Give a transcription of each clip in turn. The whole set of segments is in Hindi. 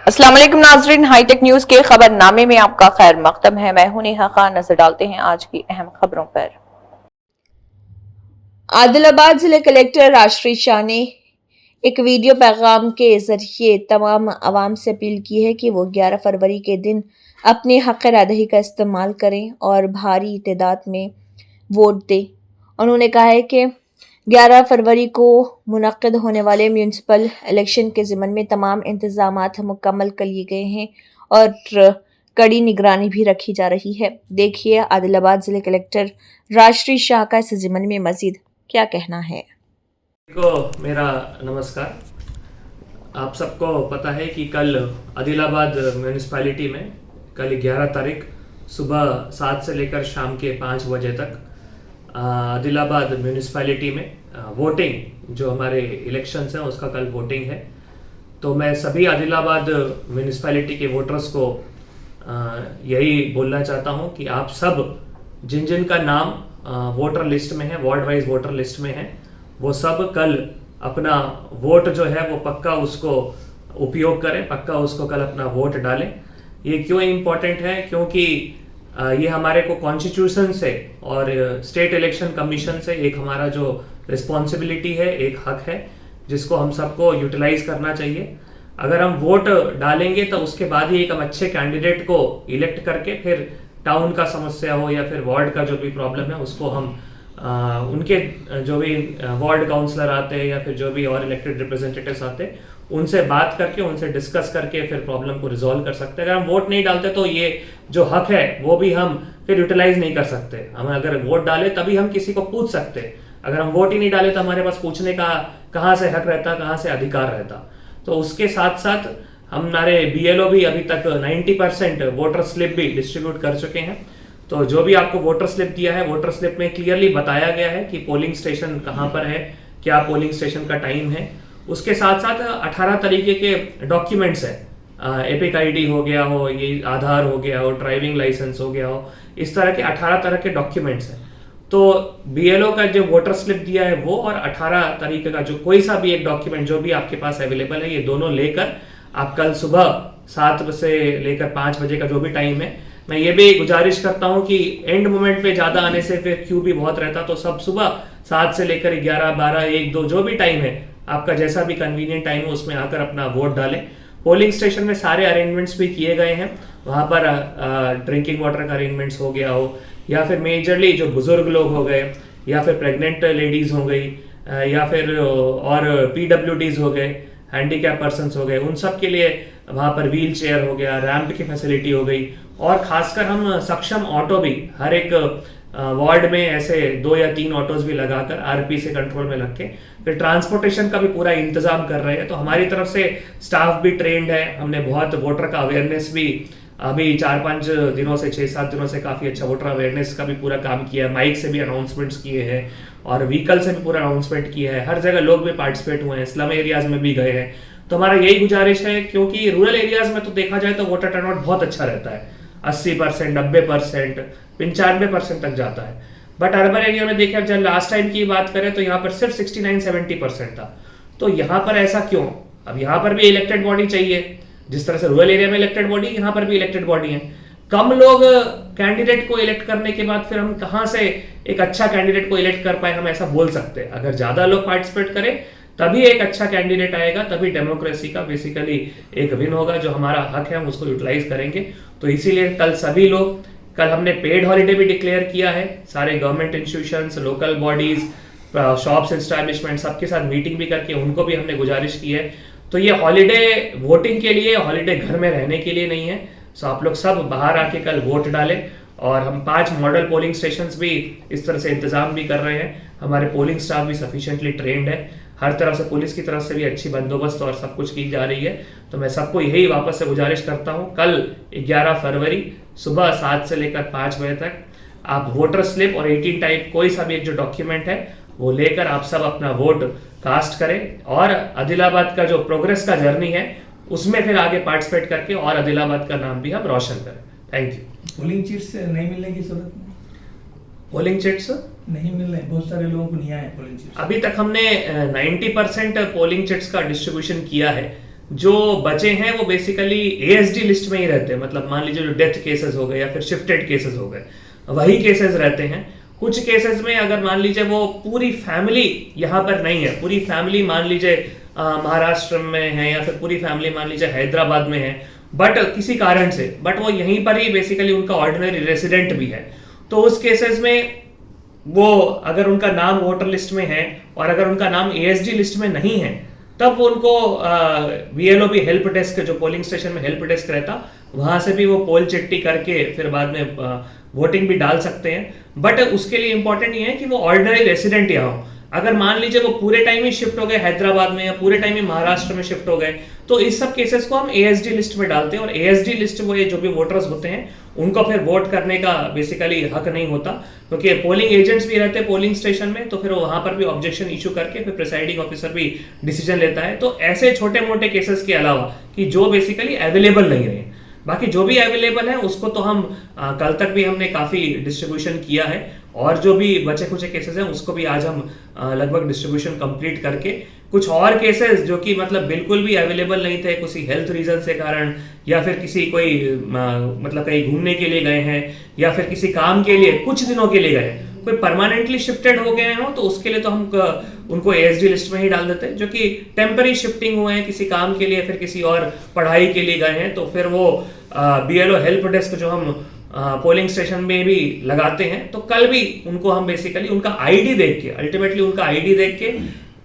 अस्सलाम वालेकुम नाजरीन, हाईटेक न्यूज के खबरनामे में आपका खैर मकदम है। मैं हूं नेहा खान। नजर डालते हैं आज की अहम खबरों पर। आदिलाबाद जिले कलेक्टर राजश्री शाह ने एक वीडियो पैगाम के जरिए तमाम आवाम से अपील की है कि वो 11 फरवरी के दिन अपने हक रादही का इस्तेमाल करें और भारी तादाद में वोट दें। उन्होंने कहा है कि 11 फरवरी को मुनक्किद होने वाले म्यूनसिपल इलेक्शन के ज़िम्मन में तमाम इंतज़ामात मुकम्मल कर लिए गए हैं और कड़ी निगरानी भी रखी जा रही है। देखिए आदिलाबाद ज़िले कलेक्टर राजश्री शाह का इस ज़िम्मन में मज़ीद क्या कहना है। को मेरा नमस्कार। आप सबको पता है कि कल आदिलाबाद म्यूनिसिपैलिटी में कल 11 तारीख सुबह 7 से लेकर शाम के 5 बजे तक आदिलाबाद म्यूनिसिपैलिटी में वोटिंग जो हमारे इलेक्शंस हैं उसका कल वोटिंग है। तो मैं सभी आदिलाबाद म्यूनिसिपैलिटी के वोटर्स को यही बोलना चाहता हूं कि आप सब जिन जिन का नाम वोटर लिस्ट में है, वार्ड वाइज वोटर लिस्ट में है, वो सब कल अपना वोट जो है वो पक्का उसको उपयोग करें, पक्का उसको कल अपना वोट डालें। ये क्यों इम्पोर्टेंट है? क्योंकि ये हमारे को कॉन्स्टिट्यूशन से और स्टेट इलेक्शन कमीशन से एक हमारा जो रिस्पॉन्सिबिलिटी है, एक हक है जिसको हम सबको यूटिलाइज करना चाहिए। अगर हम वोट डालेंगे तो उसके बाद ही एक हम अच्छे कैंडिडेट को इलेक्ट करके फिर टाउन का समस्या हो या फिर वार्ड का जो भी प्रॉब्लम है उसको हम उनके जो भी वार्ड काउंसलर आते हैं या फिर जो भी और इलेक्टेड रिप्रेजेंटेटिव्स आते हैं उनसे बात करके, उनसे डिस्कस करके फिर प्रॉब्लम को रिजॉल्व कर सकते हैं। अगर हम वोट नहीं डालते तो ये जो हक है वो भी हम फिर यूटिलाइज नहीं कर सकते। हम अगर वोट डाले तभी हम किसी को पूछ सकते हैं। अगर हम वोट ही नहीं डाले तो हमारे पास पूछने का कहाँ से हक रहता, कहाँ से अधिकार रहता। तो उसके साथ साथ हमारे BLO भी अभी तक 90% वोटर स्लिप भी डिस्ट्रीब्यूट कर चुके हैं। तो जो भी आपको वोटर स्लिप दिया है, वोटर स्लिप में क्लियरली बताया गया है कि पोलिंग स्टेशन कहाँ पर है, क्या पोलिंग स्टेशन का टाइम है। उसके साथ साथ 18 तरीके के डॉक्यूमेंट्स है। एपिक ID हो गया हो, ये आधार हो गया हो, ड्राइविंग लाइसेंस हो गया हो, इस तरह के 18 तरह के डॉक्यूमेंट्स हैं। तो BLO का जो वोटर स्लिप दिया है वो और 18 तरीके का जो कोई सा भी एक डॉक्यूमेंट जो भी आपके पास अवेलेबल है, ये दोनों लेकर आप कल सुबह 7 से लेकर 5 बजे का जो भी टाइम है, मैं ये भी गुजारिश करता हूं कि एंड मोमेंट पे ज्यादा आने से फिर क्यू भी बहुत रहता। तो सब सुबह 7 से लेकर 11, 12, 1, 2 जो भी टाइम है, आपका जैसा भी कन्वीनियंट टाइम है उसमें आकर अपना वोट डालें। पोलिंग स्टेशन में सारे अरेंजमेंट्स भी किए गए हैं। वहां पर ड्रिंकिंग वाटर का अरेंजमेंट्स हो गया हो या फिर मेजरली जो बुजुर्ग लोग हो गए या फिर प्रेग्नेंट लेडीज हो गई या फिर और PWDs हो गए, हैंडीकैप पर्सन्स हो गए, उन सब के लिए वहाँ पर व्हील चेयर हो गया, रैंप की फैसिलिटी हो गई। और खासकर हम सक्षम ऑटो भी हर एक वार्ड में ऐसे 2 या 3 ऑटोज भी लगाकर RP से कंट्रोल में रख के फिर ट्रांसपोर्टेशन का भी पूरा इंतजाम कर रहे हैं। तो हमारी तरफ से स्टाफ भी ट्रेंड है। हमने बहुत वोटर का अवेयरनेस भी अभी 4-5 दिनों से 6-7 दिनों से काफ़ी अच्छा वोटर अवेयरनेस का भी पूरा काम किया है। माइक से भी अनाउंसमेंट्स किए हैं और व्हीकल से भी पूरा अनाउंसमेंट किया है। हर जगह लोग भी पार्टिसिपेट हुए हैं, स्लम एरियाज में भी गए हैं। तो हमारा यही गुजारिश है, क्योंकि रूरल एरियाज में तो देखा जाए तो वोटर टर्नआउट बहुत अच्छा रहता है, 80%, 90%, 95% तक जाता है। बट अर्बन एरिया में देखिए, जब लास्ट टाइम की बात करें तो यहाँ पर सिर्फ 69-70% था। तो यहाँ पर ऐसा क्यों? अब यहाँ पर भी इलेक्टेड बॉडी चाहिए, जिस तरह से रूरल एरिया में इलेक्टेड बॉडी, यहाँ पर भी इलेक्टेड बॉडी है। कम लोग कैंडिडेट को इलेक्ट करने के बाद फिर हम कहाँ से एक अच्छा कैंडिडेट को इलेक्ट कर पाए, हम ऐसा बोल सकते हैं। अगर ज्यादा लोग पार्टिसिपेट करें तभी एक अच्छा कैंडिडेट आएगा, तभी डेमोक्रेसी का बेसिकली एक विन होगा। जो हमारा हक है हम उसको यूटिलाइज करेंगे। तो इसीलिए कल सभी लोग, कल हमने पेड हॉलीडे भी डिक्लेयर किया है। सारे government institutions, local bodies, shops, establishment सबके साथ मीटिंग भी करके उनको भी हमने गुजारिश की है। तो ये हॉलीडे वोटिंग के लिए, हॉलीडे घर में रहने के लिए नहीं है। सो आप लोग सब बाहर आके कल वोट डालें। और हम 5 मॉडल पोलिंग स्टेशंस भी इस तरह से इंतजाम भी कर रहे हैं। हमारे पोलिंग स्टाफ भी सफिशिएंटली ट्रेंड है। हर तरफ से पुलिस की तरफ से भी अच्छी बंदोबस्त और सब कुछ की जा रही है। तो मैं सबको यही वापस से गुजारिश करता हूँ, कल 11 फरवरी सुबह 7 से लेकर 5 बजे तक आप वोटर स्लिप और 18 टाइप कोई सा भी एक जो डॉक्यूमेंट है वो लेकर आप सब अपना वोट कास्ट करें और आदिलाबाद का जो प्रोग्रेस का जर्नी है उसमें फिर आगे पार्टिसिपेट करके और आदिलाबाद का नाम भी हम रोशन करें। Thank you. पोलिंग चिट्स नहीं मिलने की जरूरत नहीं? पोलिंग चिट्स नहीं मिल रहे, बहुत सारे लोगों को नहीं आए पोलिंग चिट्स। अभी तक हमने 90% पोलिंग चिट्स का डिस्ट्रीब्यूशन किया है। जो बचे हैं वो बेसिकली एएसडी लिस्ट में ही रहते हैं, मतलब मान लीजिए जो डेथ केसेस हो गए या फिर शिफ्टेड केसेस हो गए, वही केसेस रहते हैं। कुछ केसेस में अगर मान लीजिए वो पूरी फैमिली यहाँ पर नहीं है, पूरी फैमिली मान लीजिए महाराष्ट्र में है या फिर पूरी फैमिली मान लीजिए हैदराबाद में है, बट किसी कारण से बट वो यहीं पर ही बेसिकली उनका ऑर्डिनरी रेसिडेंट भी है, तो उस केसेस में वो अगर उनका नाम वोटर लिस्ट में है और अगर उनका नाम एएसडी लिस्ट में नहीं है, तब उनको बीएलओ हेल्प डेस्क, जो पोलिंग स्टेशन में हेल्प डेस्क रहता, वहां से भी वो पोल चिट्ठी करके फिर बाद में वोटिंग भी डाल सकते हैं। बट उसके लिए इंपॉर्टेंट ये है कि वो ऑर्डिनरी रेसिडेंट यहाँ हो। अगर मान लीजिए वो पूरे टाइम ही शिफ्ट हो गए हैदराबाद में या पूरे टाइम ही महाराष्ट्र में शिफ्ट हो गए, तो इस सब केसेस को हम एएसडी लिस्ट में डालते हैं, और एएसडी लिस्ट वो ये जो भी वोटर्स होते हैं उनको फिर वोट करने का बेसिकली हक नहीं होता, क्योंकि पोलिंग एजेंट्स भी रहते हैं पोलिंग स्टेशन में, तो फिर वहां पर भी ऑब्जेक्शन इशू करके फिर प्रिसाइडिंग ऑफिसर भी डिसीजन लेता है। तो ऐसे छोटे मोटे केसेस के अलावा कि जो बेसिकली अवेलेबल नहीं रहे, बाकी जो भी अवेलेबल है उसको तो हम कल तक भी हमने काफी डिस्ट्रीब्यूशन किया है, और जो भी बचे कुछ केसेस हैं उसको भी आज हम लगभग डिस्ट्रीब्यूशन कंप्लीट करके, कुछ और केसेस जो कि मतलब बिल्कुल भी अवेलेबल नहीं थे किसी हेल्थ रीजन से कारण, या फिर किसी कोई मतलब कहीं घूमने के लिए गए हैं या फिर किसी काम के लिए कुछ दिनों के लिए गए हैं, कोई परमानेंटली शिफ्टेड हो गए हो, तो उसके लिए तो हम उनको एएसडी लिस्ट में ही डाल देते हैं। जो कि टेम्पररी शिफ्टिंग हुए हैं किसी काम के लिए, फिर किसी और पढ़ाई के लिए गए हैं, तो फिर वो बीएलओ हेल्प डेस्क जो हम पोलिंग स्टेशन में भी लगाते हैं, तो कल भी उनको हम बेसिकली उनका आईडी देख के, अल्टीमेटली उनका आईडी देख के,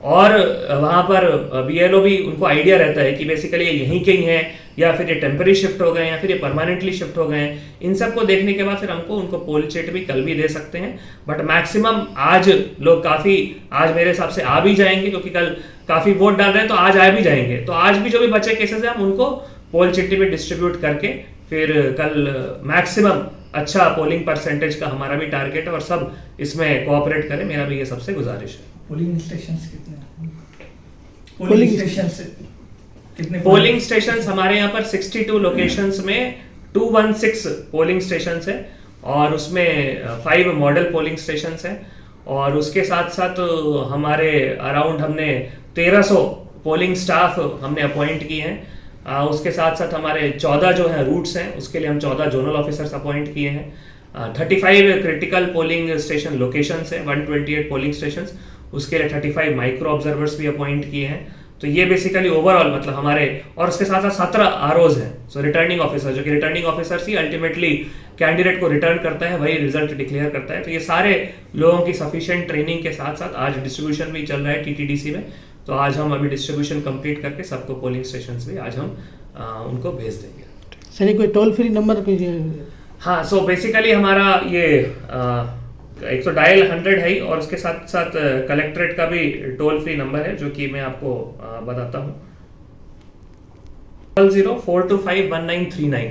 और वहां पर बीएलओ भी उनको आइडिया रहता है कि बेसिकली ये यहीं के ही हैं या फिर ये टेम्पररी शिफ्ट हो गए या फिर ये परमानेंटली शिफ्ट हो गए हैं। इन सब को देखने के बाद फिर हमको उनको पोल चिट भी कल भी दे सकते हैं, बट मैक्सिमम आज लोग काफी आज मेरे हिसाब से आ भी जाएंगे, क्योंकि कल काफी वोट डाल रहे हैं तो आज आ भी जाएंगे। तो आज भी जो भी बचे केसेस है हम उनको पोल चिट्ठी में डिस्ट्रीब्यूट करके फिर कल मैक्सिमम अच्छा पोलिंग परसेंटेज का हमारा भी टारगेट है, और सब इसमें कोऑपरेट करें, मेरा भी ये सबसे गुजारिश है। पोलिंग स्टेशन कितने पोलिंग स्टेशन कितने पोलिंग स्टेशंस हमारे यहाँ पर 62 लोकेशंस में 216 पोलिंग स्टेशंस है, और उसमें 5 मॉडल पोलिंग स्टेशंस हैं, और उसके साथ साथ हमारे अराउंड हमने 1300 पोलिंग स्टाफ हमने अपॉइंट किए हैं। उसके साथ साथ हमारे 14 जो है रूट्स हैं, उसके लिए हम 14 जोनल ऑफिसर्स अपॉइंट किए हैं। 35 क्रिटिकल पोलिंग स्टेशन लोकेशंस हैं, 128 पोलिंग स्टेशंस, उसके लिए 35 माइक्रो ऑब्जर्वर्स भी अपॉइंट किए हैं। तो ये बेसिकली ओवरऑल मतलब हमारे, और उसके साथ साथ 17 आरओज हैं, सो रिटर्निंग ऑफिसर, जो कि रिटर्निंग ऑफिसर ही अल्टीमेटली कैंडिडेट को रिटर्न करता है, वही रिजल्ट डिक्लेयर करता है। तो ये सारे लोगों की सफिशिएंट ट्रेनिंग के साथ साथ आज डिस्ट्रीब्यूशन भी चल रहा है टीटीडीसी में, तो आज हम अभी डिस्ट्रीब्यूशन कंप्लीट करके सबको पोलिंग स्टेशन भी आज हम उनको भेज देंगे। सर कोई टोल फ्री नंबर? हाँ, सो बेसिकली हमारा ये एक तो डायल 100 है, और उसके साथ साथ कलेक्ट्रेट का भी टोल फ्री नंबर है, जो कि मैं आपको बताता हूँ, 004251939।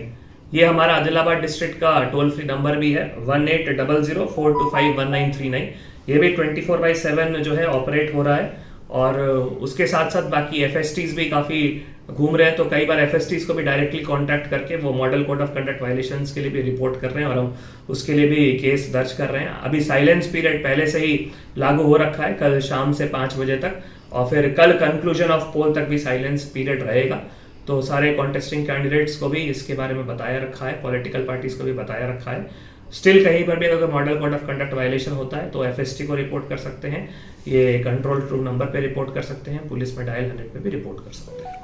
ये हमारा आदिलाबाद डिस्ट्रिक्ट का टोल फ्री नंबर भी है, 180004251939। ये भी 24/7 जो है ऑपरेट हो रहा है, और उसके साथ साथ बाकी एफएसटीज भी काफी घूम रहे हैं, तो कई बार एफएसटीज को भी डायरेक्टली कांटेक्ट करके वो model code of conduct violations के लिए भी रिपोर्ट कर रहे हैं, और हम उसके लिए भी केस दर्ज कर रहे हैं। अभी साइलेंस पीरियड पहले से ही लागू हो रखा है, कल शाम से 5 बजे तक, और फिर कल कंक्लूजन ऑफ पोल तक भी साइलेंस पीरियड रहेगा। तो सारे कॉन्टेस्टिंग कैंडिडेट्स को भी इसके बारे में बताया रखा है, पॉलिटिकल पार्टीज को भी बताया रखा है। स्टिल कहीं पर भी अगर model code of conduct violation होता है तो एफएसटी को रिपोर्ट कर सकते हैं, ये कंट्रोल रूम नंबर पे रिपोर्ट कर सकते हैं, पुलिस में डायल 100 पे भी रिपोर्ट कर सकते हैं।